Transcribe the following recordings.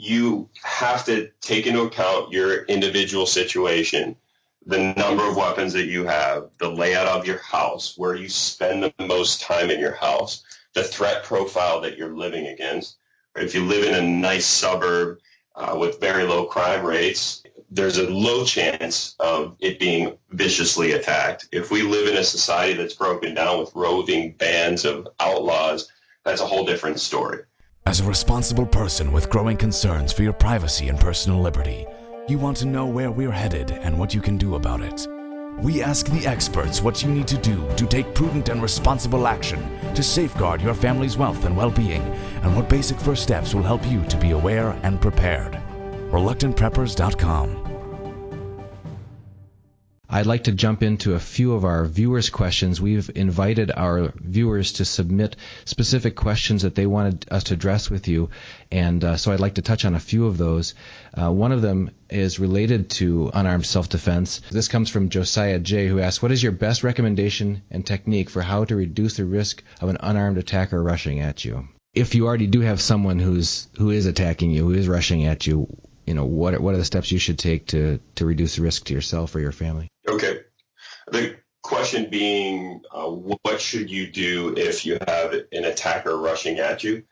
you have to take into account your individual situation, the number of weapons that you have, the layout of your house, where you spend the most time in your house, the threat profile that you're living against. If you live in a nice suburb with very low crime rates, there's a low chance of it being viciously attacked. If we live in a society that's broken down with roving bands of outlaws, that's a whole different story. As a responsible person with growing concerns for your privacy and personal liberty, you want to know where we're headed and what you can do about it. We ask the experts what you need to do to take prudent and responsible action to safeguard your family's wealth and well-being, and what basic first steps will help you to be aware and prepared. ReluctantPreppers.com. I'd like to jump into a few of our viewers' questions. We've invited our viewers to submit specific questions that they wanted us to address with you, and so I'd like to touch on a few of those. One of them is related to unarmed self-defense. This comes from Josiah J., who asks, what is your best recommendation and technique for how to reduce the risk of an unarmed attacker rushing at you? If you already do have someone who is attacking you, who is rushing at you, what are the steps you should take to reduce the risk to yourself or your family? Okay. The question being, what should you do if you have an attacker rushing at you?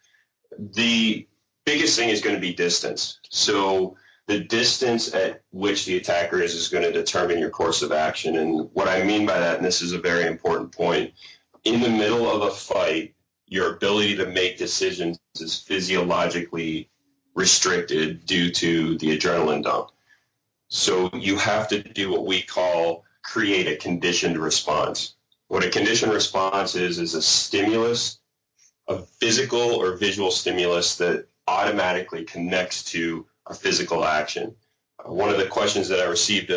The biggest thing is going to be distance. So the distance at which the attacker is going to determine your course of action. And what I mean by that, and this is a very important point, in the middle of a fight, your ability to make decisions is physiologically restricted due to the adrenaline dump. So you have to do what we call create a conditioned response. What a conditioned response is a stimulus, a physical or visual stimulus that automatically connects to a physical action. One of the questions that I received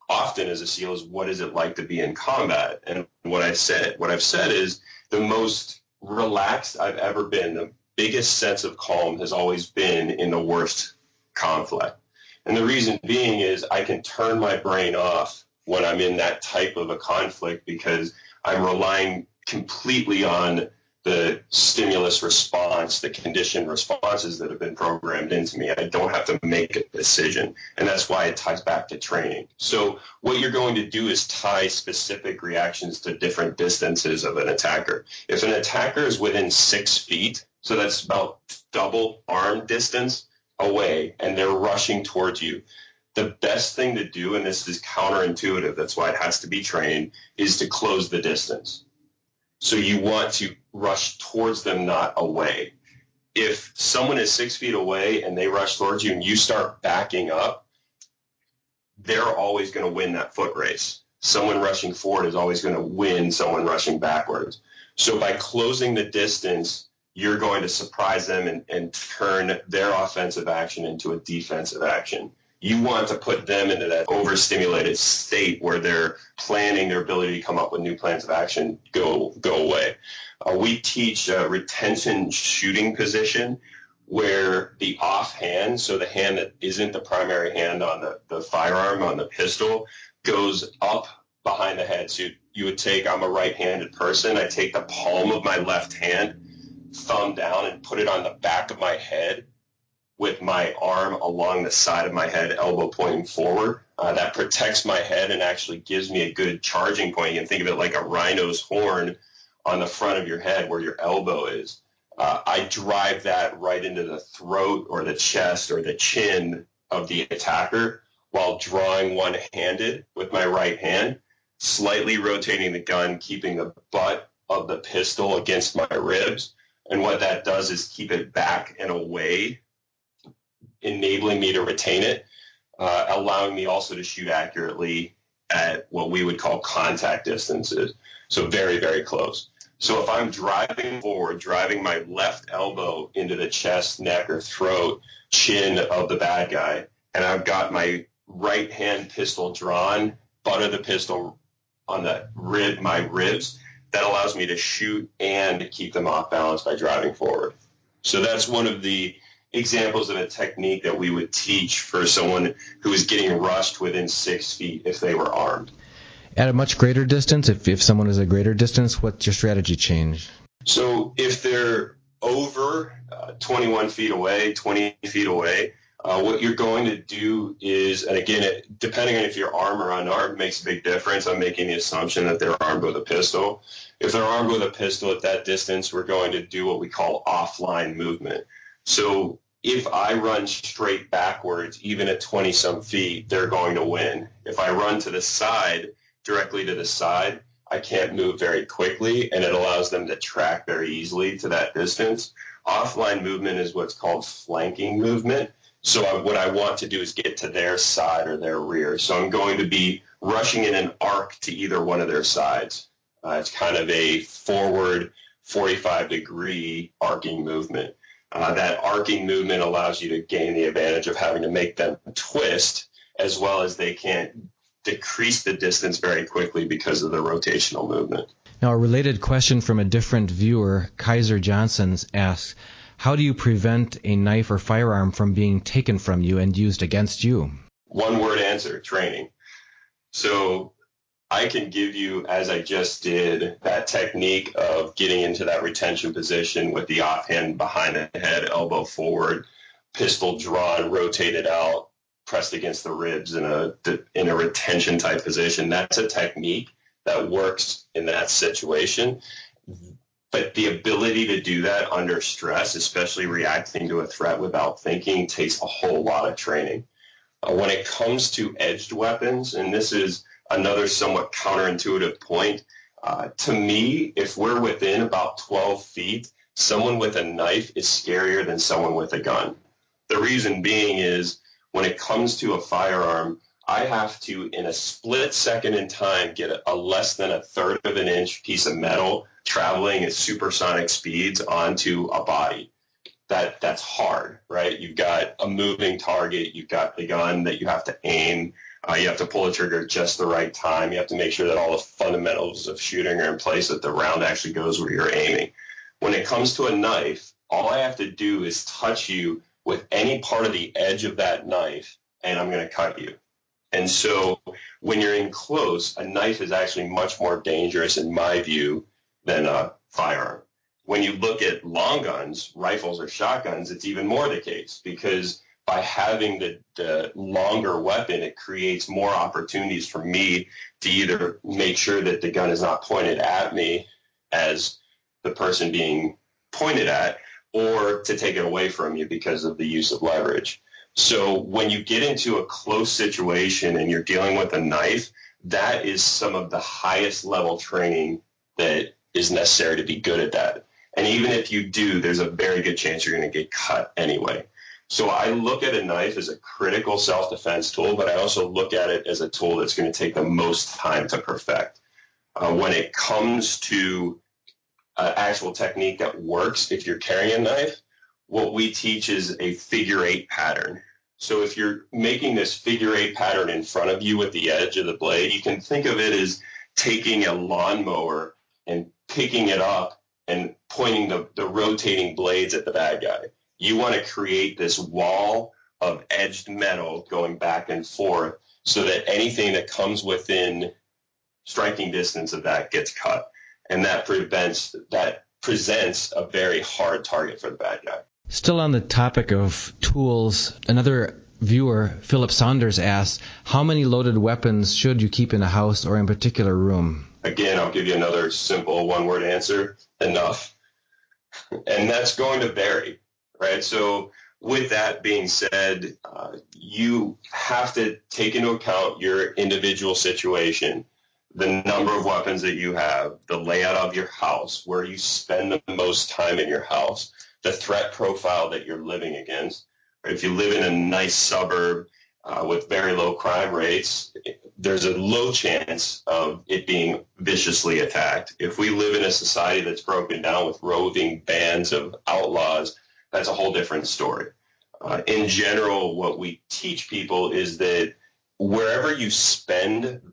often as a SEAL is, what is it like to be in combat? And what I've said is the most relaxed I've ever been, the biggest sense of calm has always been in the worst conflict. And the reason being is I can turn my brain off when I'm in that type of a conflict because I'm relying completely on the stimulus response, the conditioned responses that have been programmed into me. I don't have to make a decision. And that's why it ties back to training. So what you're going to do is tie specific reactions to different distances of an attacker. If an attacker is within 6 feet, so that's about double arm distance away, and they're rushing towards you, the best thing to do, and this is counterintuitive, that's why it has to be trained, is to close the distance. So you want to rush towards them, not away. If someone is 6 feet away and they rush towards you and you start backing up, they're always going to win that foot race. Someone rushing forward is always going to win someone rushing backwards. So by closing the distance, you're going to surprise them and turn their offensive action into a defensive action. You want to put them into that overstimulated state where they're planning, their ability to come up with new plans of action go away. We teach a retention shooting position where the offhand, so the hand that isn't the primary hand on the firearm, on the pistol, goes up behind the head. So you would take, I'm a right-handed person, I take the palm of my left hand, thumb down, and put it on the back of my head with my arm along the side of my head, elbow pointing forward. That protects my head and actually gives me a good charging point. You can think of it like a rhino's horn on the front of your head where your elbow is. I drive that right into the throat or the chest or the chin of the attacker while drawing one-handed with my right hand, slightly rotating the gun, keeping the butt of the pistol against my ribs. And what that does is keep it back and away, enabling me to retain it, allowing me also to shoot accurately at what we would call contact distances. So very, very close. So if I'm driving forward, driving my left elbow into the chest, neck, or throat, chin of the bad guy, and I've got my right hand pistol drawn, butt of the pistol on the my ribs, that allows me to shoot and keep them off balance by driving forward. So that's one of the examples of a technique that we would teach for someone who is getting rushed within 6 feet if they were armed. At a much greater distance, if someone is a greater distance, what's your strategy change? So if they're over 21 feet away, 20 feet away, what you're going to do is, and again, depending on if you're armed or unarmed makes a big difference. I'm making the assumption that they're armed with a pistol. If they're armed with a pistol at that distance, we're going to do what we call offline movement. So if I run straight backwards, even at 20-some feet, they're going to win. If I run to the side, directly to the side, I can't move very quickly, and it allows them to track very easily to that distance. Offline movement is what's called flanking movement. So what I want to do is get to their side or their rear. So I'm going to be rushing in an arc to either one of their sides. It's kind of a forward 45-degree arcing movement. That arcing movement allows you to gain the advantage of having to make them twist, as well as they can't decrease the distance very quickly because of the rotational movement. Now, a related question from a different viewer, Kaiser Johnson's, asks, how do you prevent a knife or firearm from being taken from you and used against you? One word answer, training. So I can give you, as I just did, that technique of getting into that retention position with the offhand behind the head, elbow forward, pistol drawn, rotated out, pressed against the ribs in a retention type position. That's a technique that works in that situation. But the ability to do that under stress, especially reacting to a threat without thinking, takes a whole lot of training. When it comes to edged weapons, and this is another somewhat counterintuitive point, to me, if we're within about 12 feet, someone with a knife is scarier than someone with a gun. The reason being is when it comes to a firearm, I have to, in a split second in time, get a less than a third of an inch piece of metal traveling at supersonic speeds onto a body. That's hard, right? You've got a moving target. You've got the gun that you have to aim. You have to pull the trigger at just the right time. You have to make sure that all the fundamentals of shooting are in place, that the round actually goes where you're aiming. When it comes to a knife, all I have to do is touch you with any part of the edge of that knife, and I'm going to cut you. And so when you're in close, a knife is actually much more dangerous, in my view, than a firearm. When you look at long guns, rifles or shotguns, it's even more the case, because by having the longer weapon, it creates more opportunities for me to either make sure that the gun is not pointed at me as the person being pointed at, or to take it away from you because of the use of leverage. So when you get into a close situation and you're dealing with a knife, that is some of the highest level training that is necessary to be good at that. And even if you do, there's a very good chance you're going to get cut anyway. So I look at a knife as a critical self-defense tool, but I also look at it as a tool that's going to take the most time to perfect. When it comes to actual technique that works, if you're carrying a knife, what we teach is a figure eight pattern. So if you're making this figure eight pattern in front of you with the edge of the blade, you can think of it as taking a lawnmower and picking it up and pointing the rotating blades at the bad guy. You want to create this wall of edged metal going back and forth so that anything that comes within striking distance of that gets cut. And that presents a very hard target for the bad guy. Still on the topic of tools, another viewer, Philip Saunders, asks, how many loaded weapons should you keep in a house or in a particular room? Again, I'll give you another simple one-word answer, enough. And that's going to vary, right? So with that being said, you have to take into account your individual situation, the number of weapons that you have, the layout of your house, where you spend the most time in your house, the threat profile that you're living against. If you live in a nice suburb with very low crime rates, there's a low chance of it being viciously attacked. If we live in a society that's broken down with roving bands of outlaws, that's a whole different story. In general, what we teach people is that wherever you spend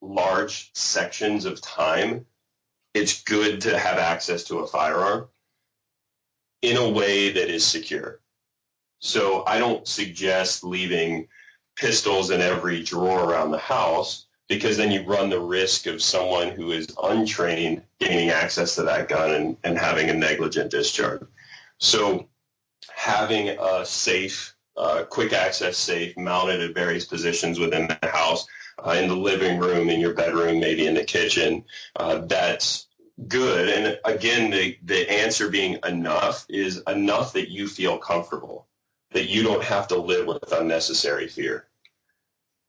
large sections of time, it's good to have access to a firearm in a way that is secure. So I don't suggest leaving pistols in every drawer around the house, because then you run the risk of someone who is untrained gaining access to that gun and having a negligent discharge. So having a safe, quick access safe mounted at various positions within the house, in the living room, in your bedroom, maybe in the kitchen, that's good. And again, the answer being enough is enough that you feel comfortable, that you don't have to live with unnecessary fear.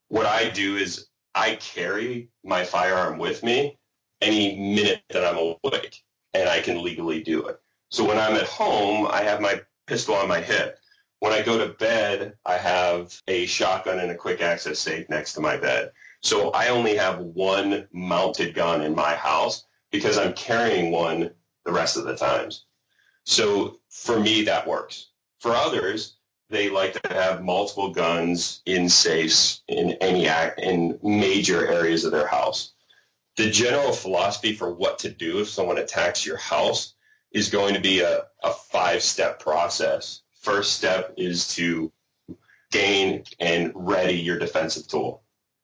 What I do is I carry my firearm with me any minute that I'm awake, and I can legally do it. So when I'm at home, I have my pistol on my hip. When I go to bed, I have a shotgun and a quick access safe next to my bed. So I only have one mounted gun in my house because I'm carrying one the rest of the times. So for me, that works. For others, they like to have multiple guns in safes in major areas of their house. The general philosophy for what to do if someone attacks your house is going to be a 5-step process. First step is to gain and ready your defensive tool.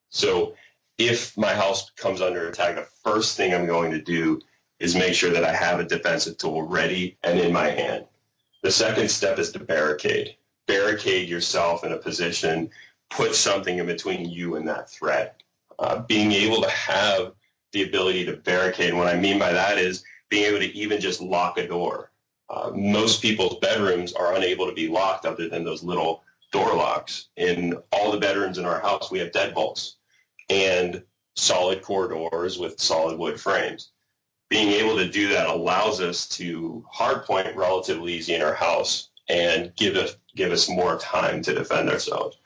So if my house comes under attack, the first thing I'm going to do is make sure that I have a defensive tool ready and in my hand. The second step is to barricade. Barricade yourself in a position, put something in between you and that threat. Being able to have the ability to barricade, and what I mean by that is being able to even just lock a door. Most people's bedrooms are unable to be locked other than those little door locks. In all the bedrooms in our house, we have deadbolts and solid core doors with solid wood frames. Being able to do that allows us to hardpoint relatively easy in our house and give us more time to defend ourselves.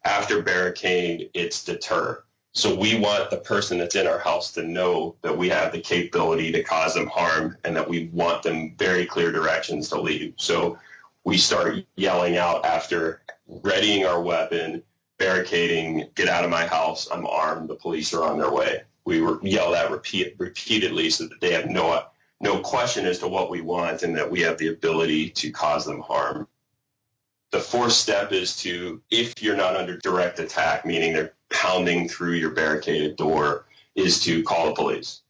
After barricade, it's deter. So we want the person that's in our house to know that we have the capability to cause them harm and that we want them very clear directions to leave. So we start yelling out after readying our weapon, barricading, get out of my house, I'm armed, the police are on their way. We yell that repeatedly so that they have no question as to what we want and that we have the ability to cause them harm. The fourth step is to, if you're not under direct attack, meaning they're pounding through your barricaded door, is to call the police.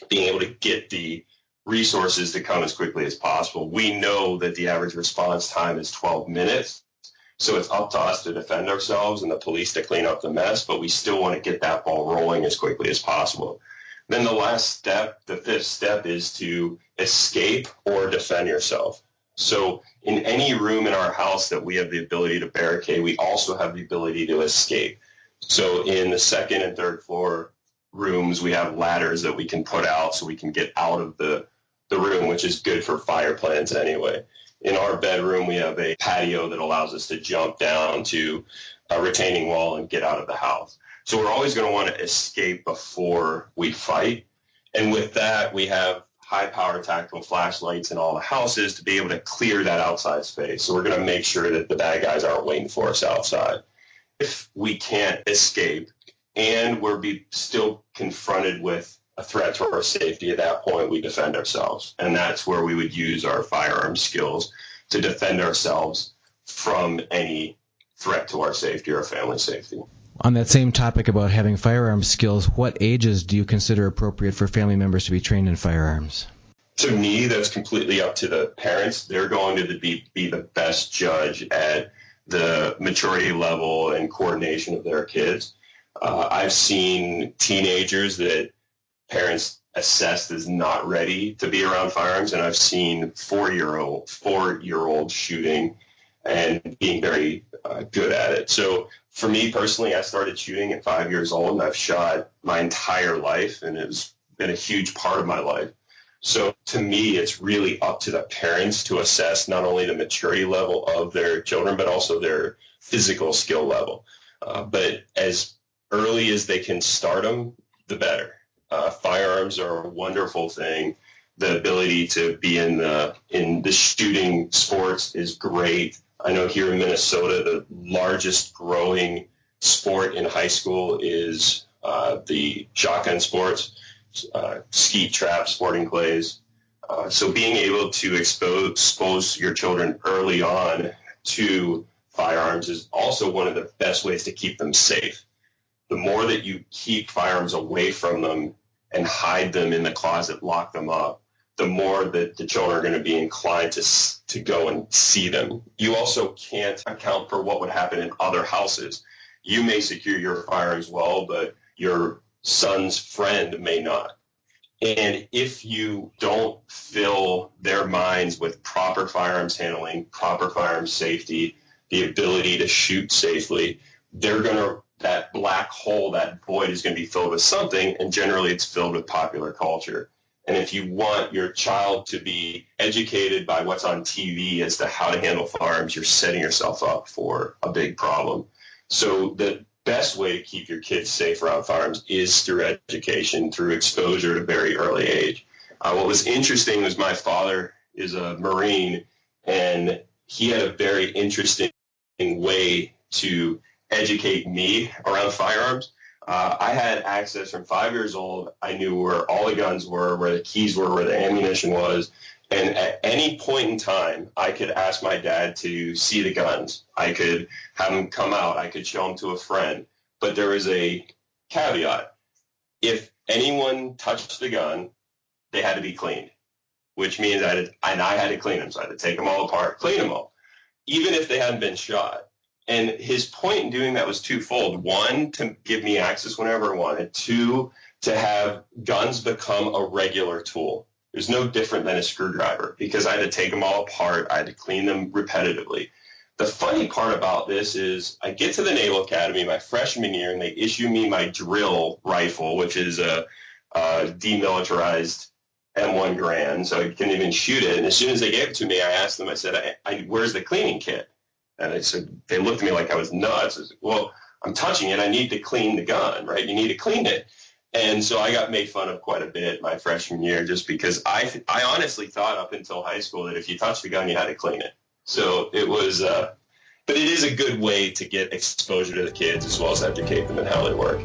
Being able to get the resources to come as quickly as possible. We know that the average response time is 12 minutes, so it's up to us to defend ourselves and the police to clean up the mess, but we still want to get that ball rolling as quickly as possible. Then the last step, the fifth step, is to escape or defend yourself. So in any room in our house that we have the ability to barricade, we also have the ability to escape. So in the second and third floor rooms, we have ladders that we can put out so we can get out of the room, which is good for fire plans anyway. In our bedroom, we have a patio that allows us to jump down to a retaining wall and get out of the house. So we're always going to want to escape before we fight. And with that, we have high-power tactical flashlights in all the houses to be able to clear that outside space. So we're going to make sure that the bad guys aren't waiting for us outside. If we can't escape and we're still confronted with a threat to our safety, at that point we defend ourselves. And that's where we would use our firearm skills to defend ourselves from any threat to our safety or our family safety. On that same topic about having firearm skills, what ages do you consider appropriate for family members to be trained in firearms? To me, that's completely up to the parents. They're going to be the best judge at the maturity level and coordination of their kids. I've seen teenagers that parents assessed as not ready to be around firearms, and I've seen four-year-old shooting and being very good at it. So for me personally, I started shooting at 5 years old, and I've shot my entire life, and it's been a huge part of my life. So to me, it's really up to the parents to assess not only the maturity level of their children, but also their physical skill level. But as early as they can start them, the better. Firearms are a wonderful thing. The ability to be in the shooting sports is great. I know here in Minnesota, the largest growing sport in high school is the shotgun sports, skeet traps, sporting clays. So being able to expose your children early on to firearms is also one of the best ways to keep them safe. The more that you keep firearms away from them and hide them in the closet, lock them up, the more that the children are going to be inclined to go and see them. You also can't account for what would happen in other houses. You may secure your firearms well, but your son's friend may not. And if you don't fill their minds with proper firearms handling, proper firearms safety, the ability to shoot safely, that black hole, that void is going to be filled with something, and generally it's filled with popular culture. And if you want your child to be educated by what's on TV as to how to handle firearms, you're setting yourself up for a big problem. So the best way to keep your kids safe around firearms is through education, through exposure at a very early age. What was interesting was my father is a Marine, and he had a very interesting way to educate me around firearms. I had access from 5 years old. I knew where all the guns were, where the keys were, where the ammunition was. And at any point in time, I could ask my dad to see the guns. I could have them come out. I could show them to a friend. But there was a caveat. If anyone touched the gun, they had to be cleaned, which means I had to clean them. So I had to take them all apart, clean them all, even if they hadn't been shot. And his point in doing that was twofold. One, to give me access whenever I wanted. Two, to have guns become a regular tool. It was no different than a screwdriver because I had to take them all apart. I had to clean them repetitively. The funny part about this is I get to the Naval Academy my freshman year, and they issue me my drill rifle, which is a demilitarized M1 Garand, so I couldn't even shoot it. And as soon as they gave it to me, I asked them, I said, where's the cleaning kit? And they looked at me like I was nuts. I said, well, I'm touching it. I need to clean the gun, right? You need to clean it. And so I got made fun of quite a bit my freshman year just because I honestly thought up until high school that if you touched the gun, you had to clean it. So it was, but it is a good way to get exposure to the kids as well as educate them in how they work.